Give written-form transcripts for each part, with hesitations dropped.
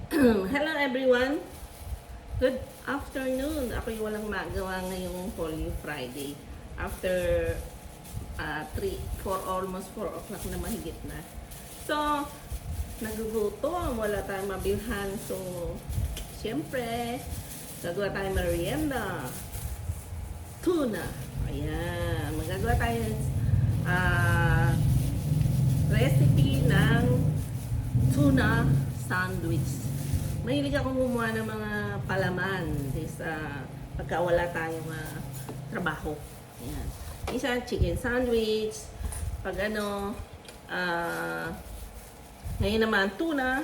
Hello everyone! Good afternoon! Ako yung walang magawa ngayong Holy Friday. After almost 4 o'clock na mahigit na. So, nagugutom. Wala tayong mabilhan. So, siyempre, gagawa tayong merienda. Tuna. Ayan. Magagawa tayo recipe ng tuna sandwich. Mahilig akong gumawa ng mga palaman sa pagka wala tayong trabaho. Ayan. Isa, chicken sandwich. Pag ngayon naman, tuna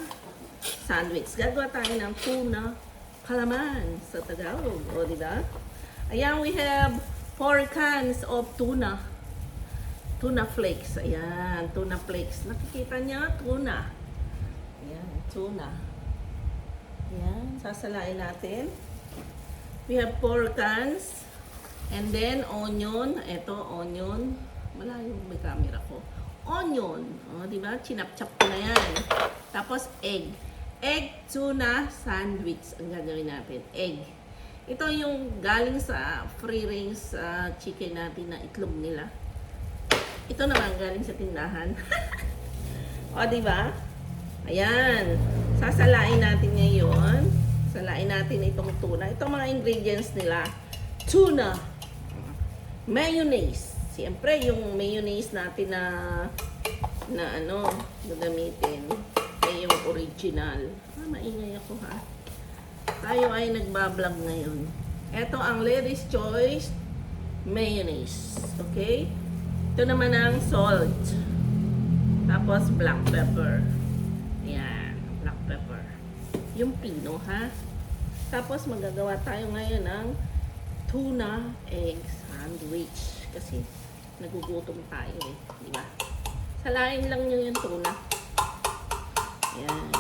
sandwich. Gagawa tayo ng tuna palaman sa Tagalog. O, diba? Ayan, we have 4 cans of tuna. Tuna flakes. Ayan, tuna flakes. Nakikita niya, tuna. Ayan, tuna. Ayan, sasalain natin. We have 4 cans. And then, onion. Ito, onion. Malayo may camera ko. Onion. O, diba? Chinap-chap ko na yan. Tapos, egg. Egg tuna sandwich ang gagawin natin. Egg. Ito yung galing sa free-range chicken natin na itlog nila. Ito naman galing sa tindahan. O, diba? Ayan. Sasalain natin ngayon. Salain natin itong tuna. Itong mga ingredients nila. Tuna. Mayonnaise. Siyempre, yung mayonnaise natin na gagamitin ay yung original. Maingay ako ha. Tayo ay nagbablog ngayon. Ito ang Lady's Choice mayonnaise. Okay? Ito naman ang salt. Tapos black pepper. Ayan, black pepper. Yung pino, ha? Tapos magagawa tayo ngayon ng tuna egg sandwich. Kasi nagugutom tayo eh. Diba? Salain lang nyo yung tuna. Ayan.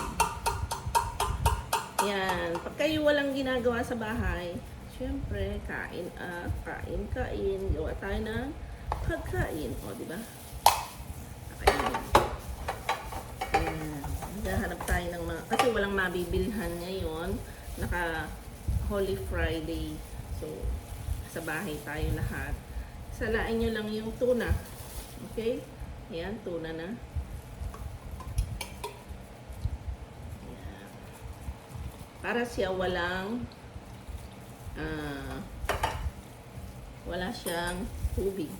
Ayan. Pag kayo walang ginagawa sa bahay, syempre, kain. Gawa tayo ng pagkain. O, diba? Kakainin. Ayan. Naghahanap tayo ng mga, kasi walang mabibilhan ngayon. Naka Holy Friday. So, sa bahay tayo lahat. Salain nyo lang yung tuna. Okay? Ayan, tuna na. Ayan. Para siya wala siyang tubig.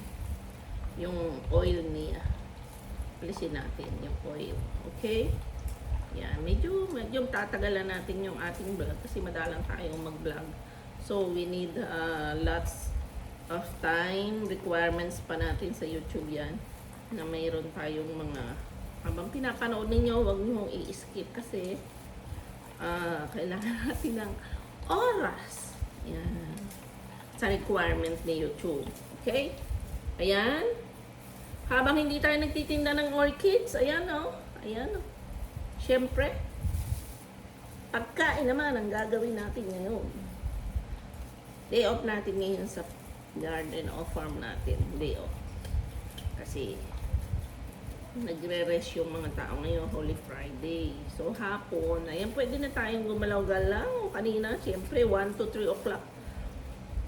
Yung oil niya. Alisin natin yung oil. Okay? Yan. Medyo tatagalan natin yung ating vlog kasi madalang tayong mag-vlog. So, we need lots of time. Requirements pa natin sa YouTube yan. Na mayroon tayong mga habang pinapanood ninyo, huwag nyo i-skip kasi kailangan natin ng oras. Yan. Sa requirement ni YouTube. Okay? Ayan. Habang hindi tayo nagtitinda ng orchids, ayan o. Ayan o. Siyempre, pagkain naman ang gagawin natin ngayon. Day off natin ngayon sa garden o farm natin. Day off. Kasi, nagre-rest yung mga tao ngayon, Holy Friday. So, hapon, ayan, pwede na tayong gumalaw-galaw. Kanina, siyempre, 1 to 3 o'clock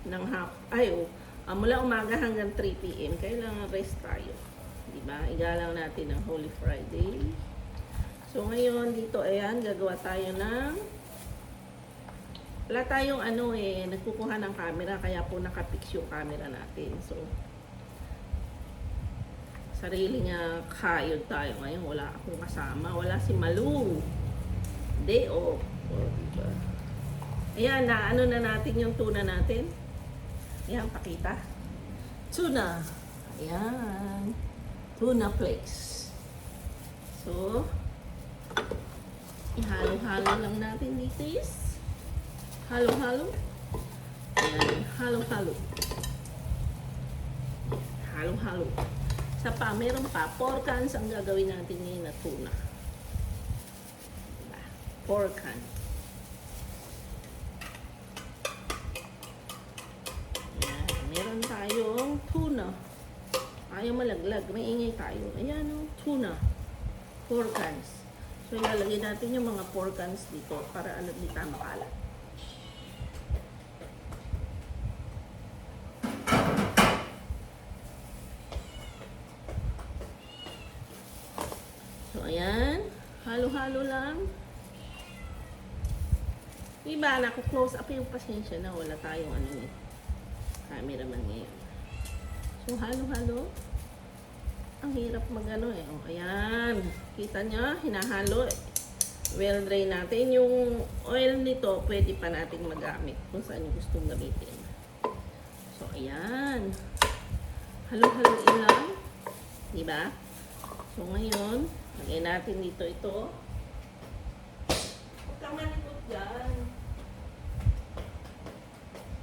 ng mula umaga hanggang 3 p.m. Kailangan rest tayo. Diba? Igalang natin ang Holy Friday. So, ngayon, dito, ayan, gagawa tayo ng wala tayong nagkukuha ng camera, kaya po nakapix yung camera natin. So, sarili nga kayod tayo ngayon. Wala akong kasama. Wala si Malu. Day off. Diba? Ayan, na natin yung tuna natin. Ayan, pakita. Tuna. Ayan. Tuna flakes. So, ihalo-halo lang natin dito is. Halo-halo. Ayan, halo-halo. Halo-halo. Sa pa, meron pa. 4 cans ang gagawin natin ngayon na tuna. Diba? 4 cans. Ayan, meron tayong tuna. Ayaw malaglag. May ingay tayo. Ayan o, tuna. 4 cans. So, ilalagay natin yung mga 4 cans dito para ano, di tayo makalat. So, ayan. Halo-halo lang. Diba, naku-close up yung pasensya na. Wala tayong ano eh. Cameraman ngayon. So, halo-halo. Ang hirap mag-ano eh. O, ayan. Kita nyo, hinahalo eh. Well dry natin. Yung oil nito, pwede pa natin magamit kung saan yung gustong gamitin. So, ayan. Halo-haloin lang. Diba? So, ngayon, lagyan natin dito ito. Huwag kang malikot dyan.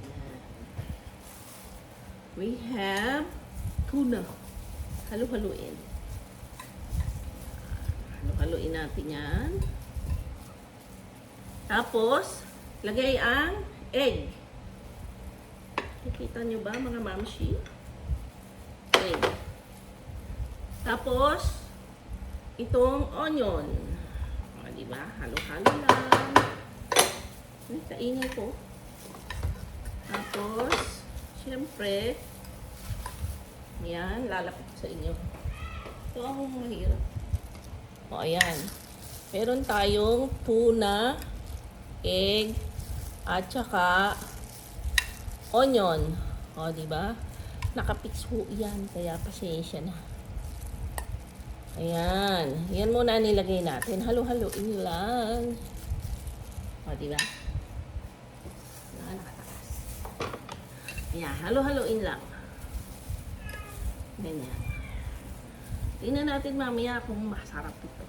Ayan. We have tuna. Halo-haloin. Halo-haloin natin yan. Tapos, lagay ang egg. Nakikita nyo ba mga mamshi? Egg. Tapos, itong onion. O, diba? Halo-halo lang. Kainin ko. Tapos, syempre, yan, lalapit sa inyo. Ito ang mahirap. O, ayan. Meron tayong tuna, egg, at saka onion. O, diba? Nakapix ho yan, kaya pasensya na. Ayan. Yan muna nilagay natin. Halo-haloin lang. O, diba? Nakatakas. Ayan, halo-haloin lang. Ganyan. Tingnan natin mamaya kung masarap ito.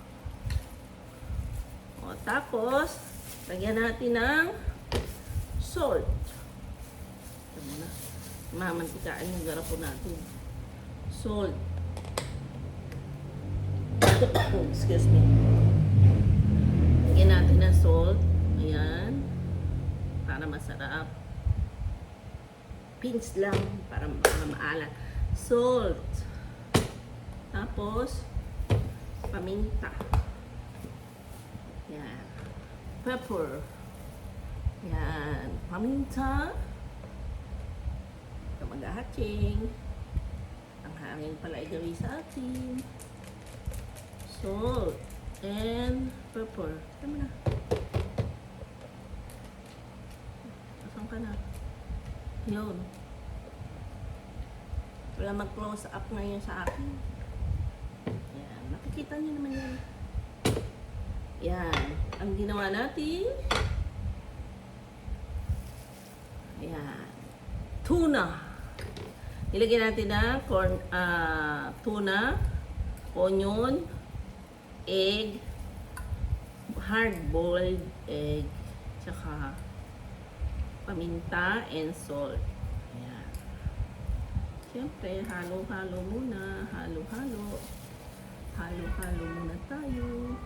O, tapos, lagyan natin ng salt. Ito muna. Mamantikaan yung garapo natin. Salt. Oh, excuse me. Lagyan natin ng salt. Ayan. Para masarap. Pinch lang para maalat. Salt. Tapos, paminta. Yan. Pepper. Yan. Paminta. Ito mag-hatching. Ang hangin pala ay gawin sa atin. Salt. And pepper. Tama na. Asan ka na? Yun. Wala mag-close up ngayon sa akin. Yan. Nakikita niyo naman yan. Yan. Ang ginawa natin. Yan. Tuna. Ilagay natin na tuna, onion, egg, hard-boiled egg, tsaka paminta and salt. Ayan. Siyempre, halo-halo muna. Halo-halo. Halo-halo muna tayo.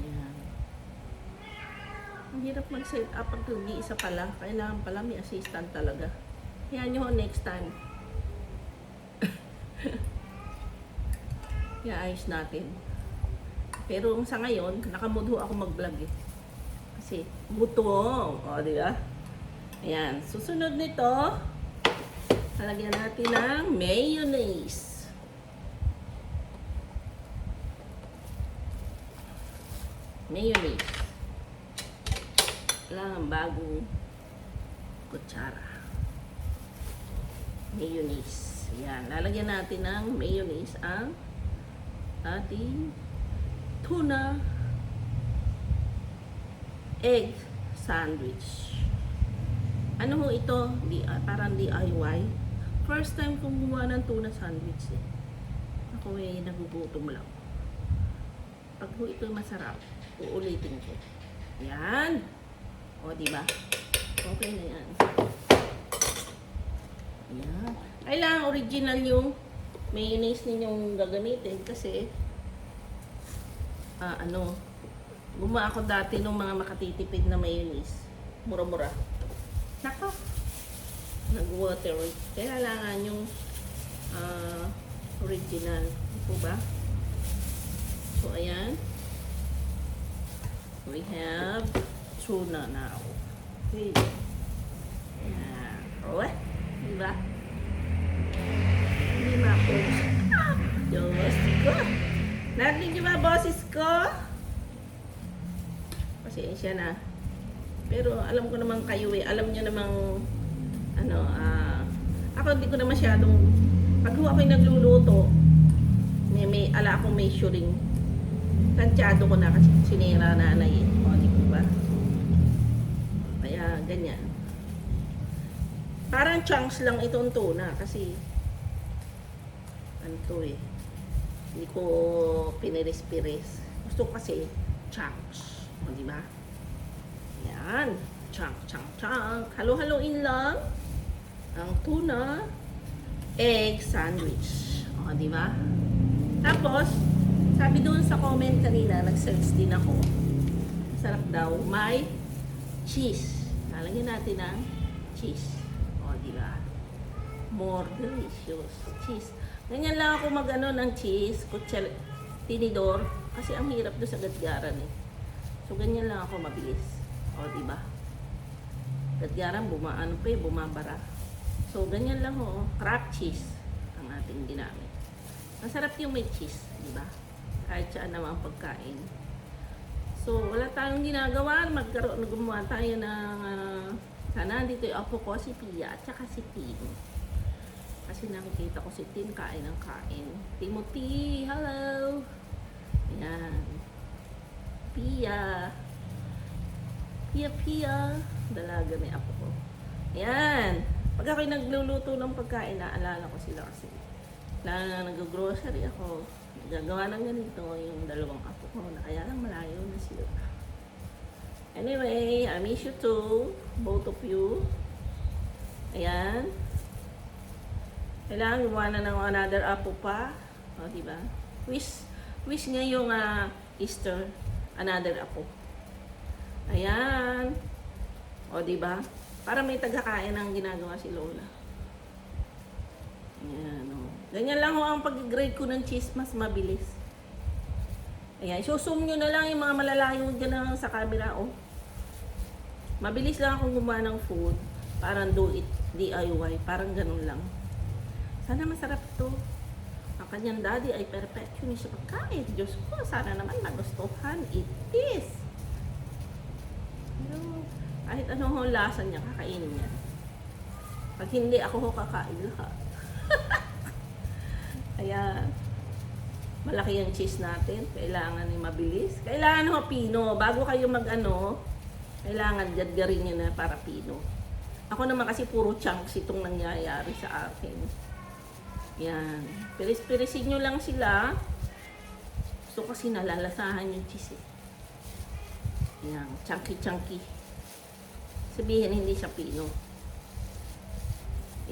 Ayan. Ang hirap mag-set up pag isa pala. Kailangan pala may assistant talaga. Yan nyo next time. Iayos natin. Pero sa ngayon, nakamudho ako mag-vlog eh. Kasi gutom. O, di ba? Ayan. Susunod nito, halagyan natin ng mayonnaise. Mayonnaise. Kailangan bagong kutsara. Mayonnaise. Ayan. Lalagyan natin ng mayonnaise ang ating tuna egg sandwich. Ano ho ito? Parang DIY. First time kong gumawa ng tuna sandwich eh. Ako eh, nagugutom lang. Pag ho ito masarap, uulitin ko. Yan. O, diba? Okay na yan. Yan. Kailangan original yung mayonnaise ninyong gagamitin kasi gumawa ako dati ng mga makatitipid na mayonnaise. Mura-mura. Nako. Nag-water. Kailangan yung original. Ito ba? So, ayan. We have tuna now. Okay. Ayan. O, diba? Hindi ma-post. Diyos ko. Narinig niyo ba, boses ko? Pasensya na. Pero alam ko naman kayo eh. Alam niyo namang ako hindi ko na masyadong pag ako yung nagluluto may ala akong measuring. Tansyado ko na kasi sinira nanay eh. O, di ko ba? Kaya ganyan. Parang chunks lang itong tuna kasi ano to eh. Hindi ko piniris-piris. Gusto ko kasi chunks. O, di ba? Yan. Chunk. Halo-haloin lang ang tuna egg sandwich. O, di ba? Tapos, sabi doon sa comment kanina, nag-search din ako. Sarap daw. May cheese. Lalagyan natin ng cheese. O, di ba? More delicious. Cheese. Ganyan lang ako mag-ano ng cheese. Tinidor. Kasi ang hirap doon sa gadgaran eh. So, ganyan lang ako mabilis. O, di ba? Gadgaran, bumabara. So, ganyan lang ho. Craft cheese ang ating ginamit. Masarap yung may cheese, di ba? Kahit saan naman pagkain. So, wala tayong ginagawa. Gumawa tayo ng sana dito yung apo ko, si Pia, at saka si Tim. Kasi nakikita ko si Tim kain ng kain. Timothy, hello! Ayan. Pia. Pia. Dalaga ni apo ko. Ayan. Pag ako'y nagluluto ng pagkain, naalala ko sila kasi. Lalo na nag-grocery ako. Gagawa ng ganito yung dalawang apo ko na kaya lang malayo na sila. Anyway, I miss you too. Both of you. Ayan. Kailangan gumawa na ng another apo pa. O, diba? Wish nga yung Easter, another apo. Ayan. O, diba? Para may tagakain ang ginagawa si Lola. Ayan, o. Ganyan lang ho ang pag-grade ko ng cheese, mas mabilis. Ayan, susum nyo na lang yung mga malalayo dyan lang sa camera, o. Mabilis lang akong gumawa ng food. Parang do it DIY. Parang ganun lang. Sana masarap to. Ang kanyang daddy ay perfectionist sa pagkain. Diyos ko, sana naman magustuhan. It is. Pero, kahit ano ho lasa niya, kakainin niya. Pag hindi, ako ho kakain lahat. Kaya, malaki yung cheese natin. Kailangan ni mabilis. Kailangan ho pino. Bago kayo kailangan gadgarin nyo na para pino. Ako naman kasi puro chunks itong nangyayari sa akin. Yan. Piris-pirisin nyo lang sila. Gusto kasi nalalasahan yung cheese eh. Yan. Chunky. Sabihin hindi siya pino.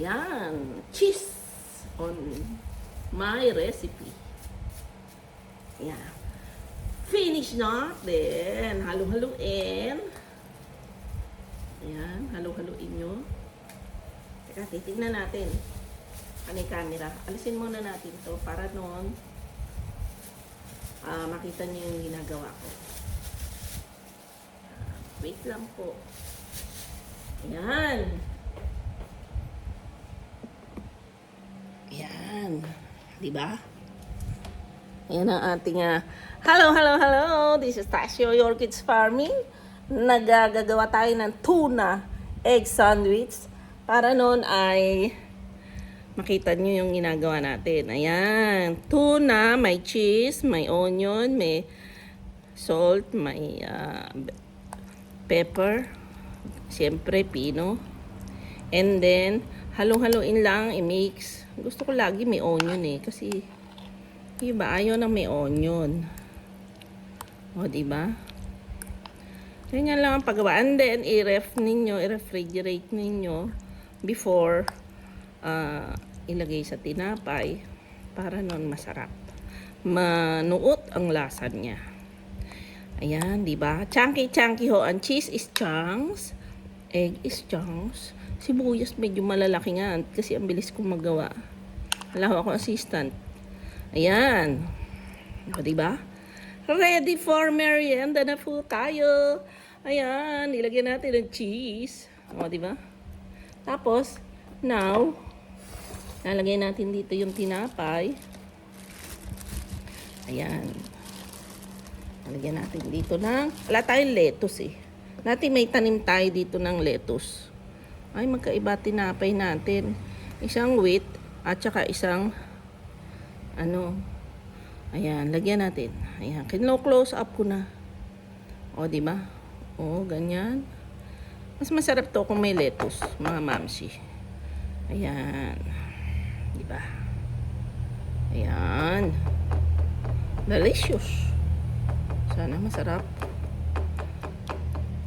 Yan. Cheese on my recipe. Yan. Finish na. Then, halo-haloin. Ayan, halo-haloin nyo. Teka, titignan natin. Ano yung camera? Alisin muna natin to para noon makita nyo yung ginagawa ko. Wait lang po. Ayan. Ayan. Diba? Ayan ang ating hello! This is Tasio, your kids farming. Nagagawa tayo ng tuna egg sandwich para noon ay makita nyo yung ginagawa natin. Ayan, tuna, may cheese, may onion, may salt, may pepper, siyempre pino, and then halo-haloin lang, i-mix. Gusto ko lagi may onion eh kasi iba ayaw na may onion. O, diba? Ganyan lang ang paggawa. And then, i-refrigerate ninyo before ilagay sa tinapay para nun masarap. Manuot ang lasa niya. Ayan, di ba? Chunky ho. Ang cheese is chunks. Egg is chunks. Sibuyas medyo malalaki nga kasi ang bilis kong magawa. Wala akong assistant. Ayan. O, di ba? ready for merienda na po tayo. Ayan, nilagyan natin ng cheese. O, di ba? Tapos, now, lalagay natin dito yung tinapay. Ayan. Lalagyan natin dito ng, wala tayong lettuce eh. Natin may tanim tayo dito ng lettuce. Ay, magkaiba tinapay natin. Isang wheat at saka isang, ayan, lagyan natin. Ayan, kino-close up ko na. O, di ba? O, ganyan. Mas masarap to kung may lettuce, mga mamsi. Ayan. Di ba? Ayan. Delicious. Sana masarap.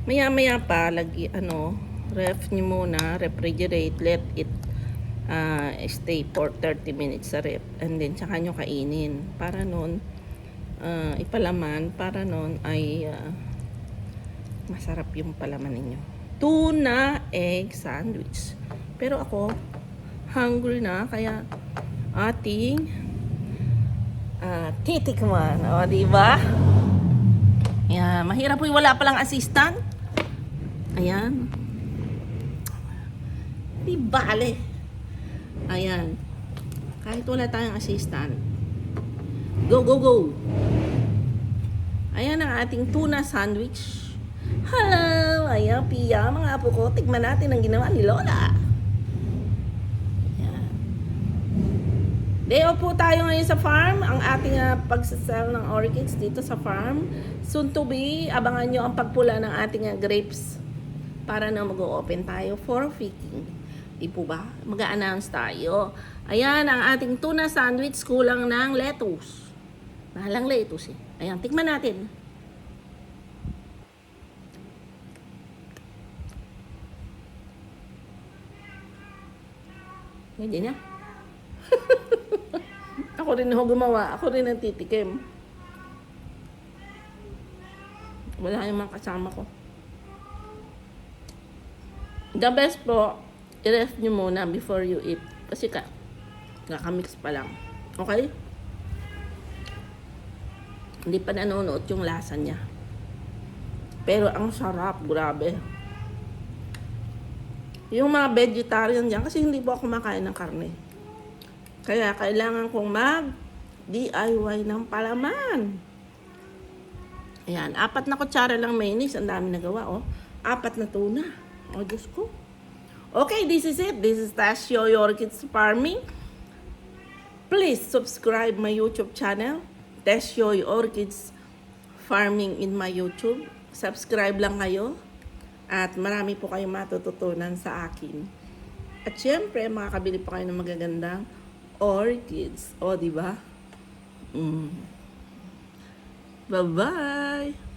Maya-maya pa, ref nyo muna, refrigerate, let it stay for 30 minutes sa ref. And then, tsaka nyo kainin. Para nun, ipalaman, para nun ay masarap yung palaman ninyo. Tuna egg sandwich. Pero ako, hungry na, kaya ating titikman. O, diba? Ayan, mahirap po yung wala palang assistant. Ayan. Di bale. Ayan. Kahit wala tayong assistant. Go, go, go. Ayan ang ating tuna sandwich. Hello! Ayan, Pia. Mga apo ko, tignan natin ang ginawa ni Lola. Ayan. Day off po tayo ngayon sa farm. Ang ating pagsasal ng orchids dito sa farm. Soon to be, abangan nyo ang pagpula ng ating grapes para na mag-open tayo for picking. Di po ba? Mag-a-announce tayo. Ayan, ang ating tuna sandwich, kulang ng lettuce. Mahalang lettuce eh. Ayan, tikman natin. Hindi niya. Ako rin ako gumawa. Ako rin ang titikim. Wala yung mga kasama ko. The best po, i-ref nyo muna before you eat. Kasi kakamix pa lang. Okay? Hindi pa nanonood yung lasa niya. Pero ang sarap, grabe. Yung mga vegetarian dyan, kasi hindi po ako kumakain ng karne. Kaya kailangan kong mag-DIY ng palaman. Ayan, 4 na kutsara lang mayonnaise. Ang dami nagawa, oh. 4 na tuna. Oh, Diyos ko. Okay, this is it. This is Tasio Orchids Farming. Please subscribe my YouTube channel. Tasio Orchids Farming in my YouTube. Subscribe lang kayo. At marami po kayong matututunan sa akin. At syempre, makakabili pa kayo ng magagandang orchids. O, di ba? Bye-bye!